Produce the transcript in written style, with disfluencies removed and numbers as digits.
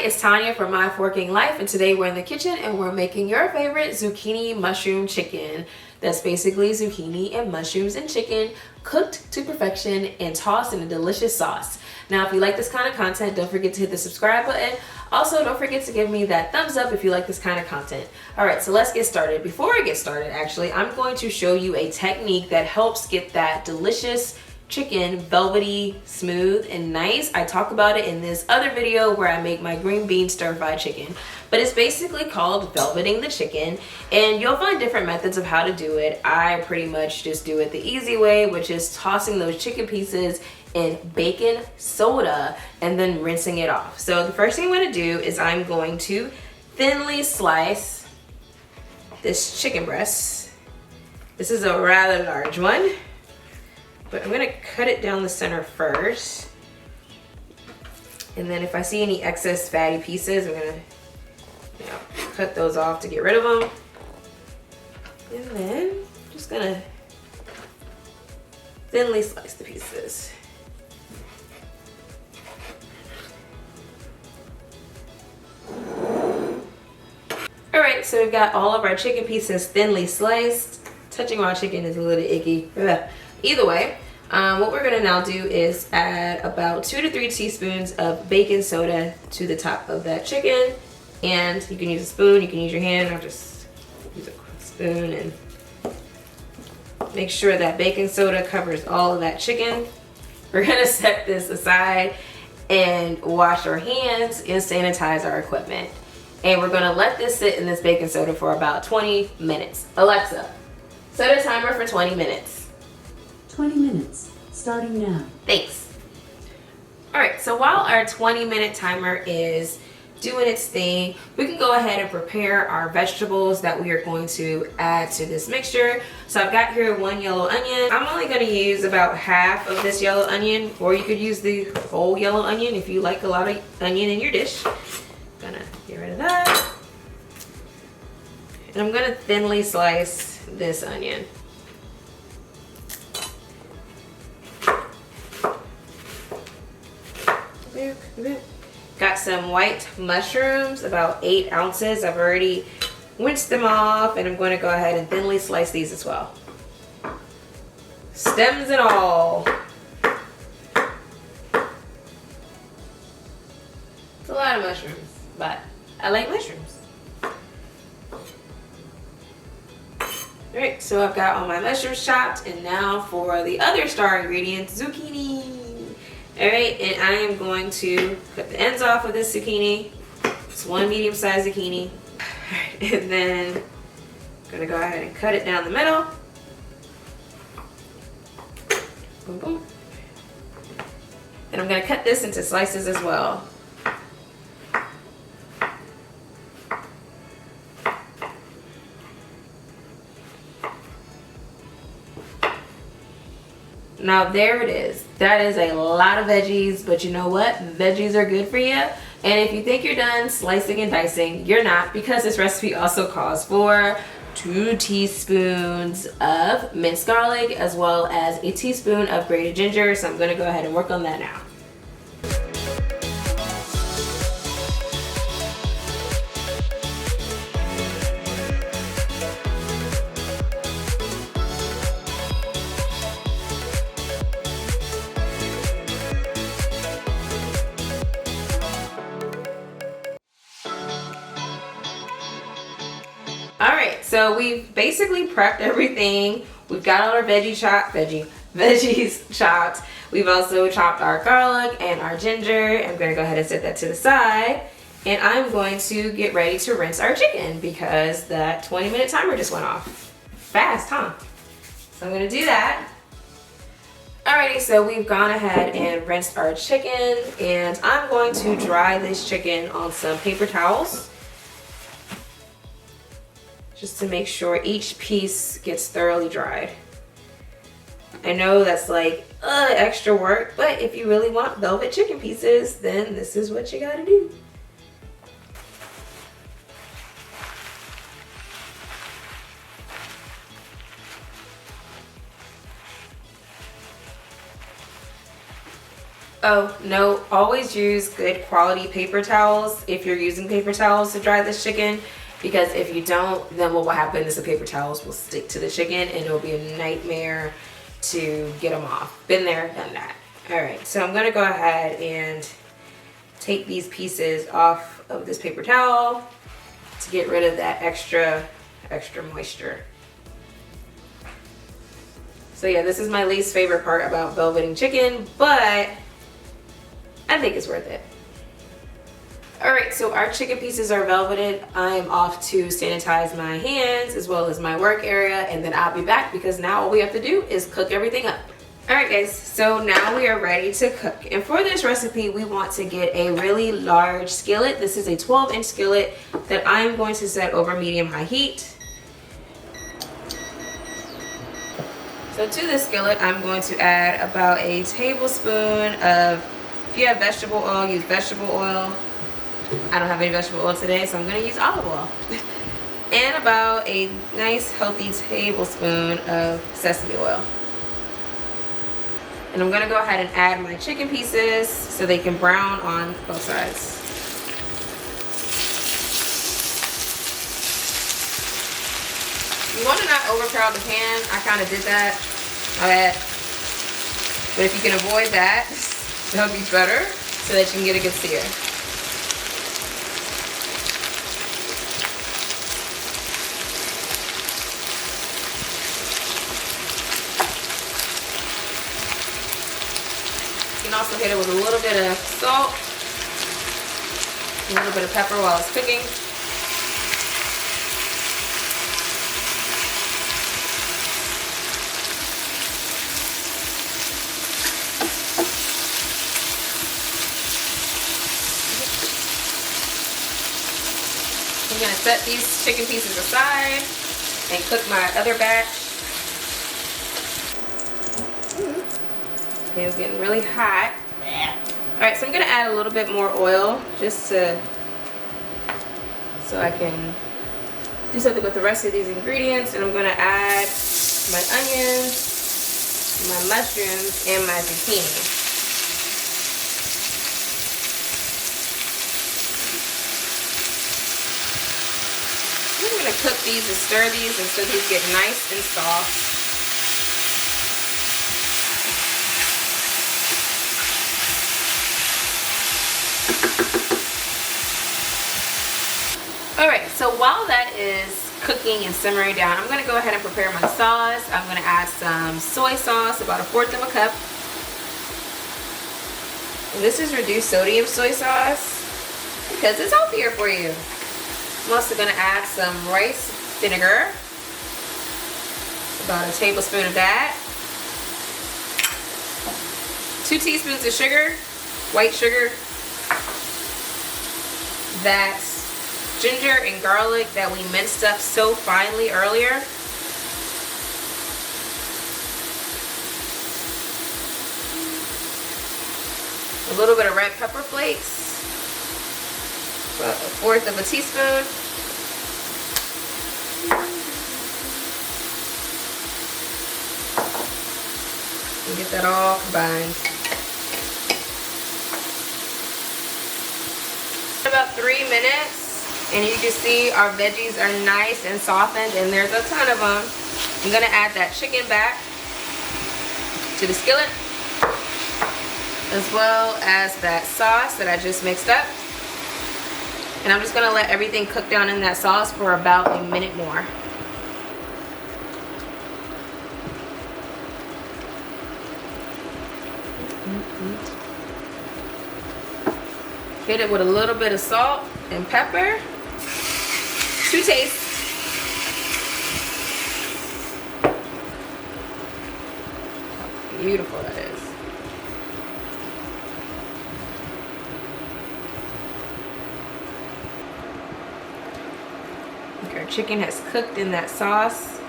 it's Tanya from My Forking Life, and today we're in the kitchen and we're making your favorite zucchini mushroom chicken. That's basically zucchini and mushrooms and chicken cooked to perfection and tossed in a delicious sauce. Now, if you like this kind of content, don't forget to hit the subscribe button. Also, don't forget to give me that thumbs up if you like this kind of content. All right, so let's get started. Before I get started, actually, I'm going to show you a technique that helps get that delicious chicken velvety, smooth, and nice. I talk about it in this other video where I make my green bean stir-fried chicken, but it's basically called velveting the chicken, and you'll find different methods of how to do it. I pretty much just do it the easy way, which is tossing those chicken pieces in baking soda and then rinsing it off. So the first thing I'm going to do is I'm going to thinly slice this chicken breast. This is a rather large one, but I'm gonna cut it down the center first. And then if I see any excess fatty pieces, I'm gonna cut those off to get rid of them. And then I'm just gonna thinly slice the pieces. All right, so we've got all of our chicken pieces thinly sliced. Touching raw chicken is a little icky. Ugh. Either way, what we're gonna now do is add about 2 to 3 teaspoons of baking soda to the top of that chicken. And you can use a spoon, you can use your hand. I'll just use a spoon and make sure that baking soda covers all of that chicken. We're gonna set this aside and wash our hands and sanitize our equipment. And we're gonna let this sit in this baking soda for about 20 minutes. Alexa, set a timer for 20 minutes. 20 minutes, starting now. Thanks. All right, so while our 20-minute timer is doing its thing, we can go ahead and prepare our vegetables that we are going to add to this mixture. So I've got here 1 yellow onion. I'm only gonna use about half of this yellow onion, or you could use the whole yellow onion if you like a lot of onion in your dish. Gonna get rid of that. And I'm gonna thinly slice this onion. Got some white mushrooms, about 8 ounces. I've already rinsed them off, and I'm going to go ahead and thinly slice these as well. Stems and all. It's a lot of mushrooms, but I like mushrooms. Alright, so I've got all my mushrooms chopped, and now for the other star ingredient, zucchini. Alright, and I am going to cut the ends off of this zucchini. It's 1 medium-sized zucchini. Alright, and then I'm going to go ahead and cut it down the middle. Boom, boom. And I'm going to cut this into slices as well. Now there it is. That is a lot of veggies, but you know what? Veggies are good for you. And if you think you're done slicing and dicing, you're not, because this recipe also calls for 2 teaspoons of minced garlic as well as a teaspoon of grated ginger. So I'm gonna go ahead and work on that now. Alright, so we've basically prepped everything. We've got all our veggies chopped. We've also chopped our garlic and our ginger. I'm going to go ahead and set that to the side. And I'm going to get ready to rinse our chicken because that 20-minute timer just went off. Fast, huh? So I'm going to do that. Alrighty, so we've gone ahead and rinsed our chicken, and I'm going to dry this chicken on some paper towels, just to make sure each piece gets thoroughly dried. I know that's like extra work, but if you really want velvet chicken pieces, then this is what you gotta do. Oh, no, always use good quality paper towels if you're using paper towels to dry this chicken, because if you don't, then what will happen is the paper towels will stick to the chicken and it'll be a nightmare to get them off. Been there, done that. All right, so I'm gonna go ahead and take these pieces off of this paper towel to get rid of that extra moisture. So yeah, this is my least favorite part about velveting chicken, but I think it's worth it. All right, so our chicken pieces are velveted. I'm off to sanitize my hands as well as my work area, and then I'll be back because now all we have to do is cook everything up. All right guys, so now we are ready to cook. And for this recipe, we want to get a really large skillet. This is a 12-inch skillet that I'm going to set over medium-high heat. So to this skillet, I'm going to add about a tablespoon of, if you have vegetable oil, use vegetable oil. I don't have any vegetable oil today, so I'm going to use olive oil. And about a nice healthy tablespoon of sesame oil. And I'm going to go ahead and add my chicken pieces so they can brown on both sides. You want to not overcrowd the pan. I kind of did that. My bad. But if you can avoid that, that'll be better so that you can get a good sear. You can also hit it with a little bit of salt, a little bit of pepper while it's cooking. I'm going to set these chicken pieces aside and cook my other batch. Okay, it's getting really hot. Alright, so I'm going to add a little bit more oil just so I can do something with the rest of these ingredients. And I'm going to add my onions, my mushrooms, and my zucchini. I'm going to cook these and stir these until these get nice and soft. Alright, so while that is cooking and simmering down, I'm going to go ahead and prepare my sauce. I'm going to add some soy sauce, about 1/4 cup. And this is reduced sodium soy sauce because it's healthier for you. I'm also going to add some rice vinegar, about 1 tablespoon of that. 2 teaspoons of sugar, white sugar. That's ginger and garlic that we minced up so finely earlier. A little bit of red pepper flakes. About 1/4 teaspoon. And get that all combined. About 3 minutes, and you can see our veggies are nice and softened, and there's a ton of them. I'm gonna add that chicken back to the skillet, as well as that sauce that I just mixed up. And I'm just going to let everything cook down in that sauce for about a minute more. Hit it with a little bit of salt and pepper to taste. How beautiful that is. Our chicken has cooked in that sauce.